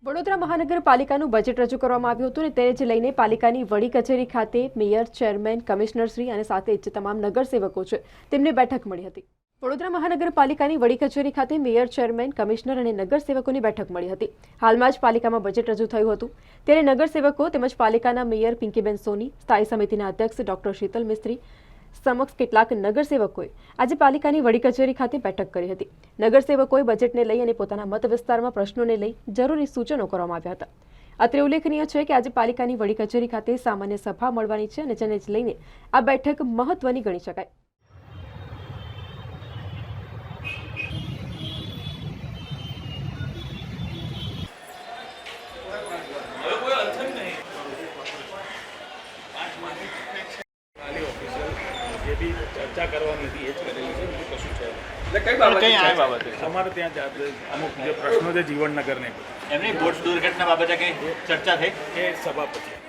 Vadodara મહાનગરપાલિકાનું budget રજૂ કરવામાં આવ્યું હતું અને તેને જ લઈને પાલિકાની વડી કચેરી ખાતે મેયર, ચેરમેન, કમિશનરશ્રી અને સાથે જ તમામ નગરસેવકો છે તેમને બેઠક મળી હતી। વડોદરા મહાનગરપાલિકાની વડી કચેરી ખાતે મેયર, ચેરમેન, કમિશનર અને નગરસેવકોની બેઠક મળી હતી। હાલમાં જ પાલિકામાં બજેટ રજૂ થયું હતું ત્યારે નગરસેવકો તેમજ પાલિકાના મેયર પિંકીબેન સોની, સ્થાયી સમિતિના અધ્યક્ષ ડોક્ટર શીતલ મિસ્ત્રી સમક્ષ કેટલાક નગરસેવકોએ આજે પાલિકાની વડી કચેરી ખાતે બેઠક કરી હતી। નગરસેવકોએ બજેટને લઈ અને પોતાના મત વિસ્તારમાં પ્રશ્નોને લઈ જરૂરી સૂચનો કરવામાં આવ્યા હતા। અત્રે ઉલ્લેખનીય છે કે આજે પાલિકાની વડી કચેરી ખાતે સામાન્ય સભા મળવાની છે અને જેને જ લઈને આ બેઠક મહત્વની ગણી શકાય। જે બી ચર્ચા કરવાની હતી એ જ કરેલી છે, બીજું કશું છે એટલે કઈ બાબતે આ બાબતે અમારે ત્યાં અમુક જે પ્રશ્નો છે જીવનનગરને એમની બોટ દુર્ઘટના બાબતે કઈ ચર્ચા થઈ એ સભા પછી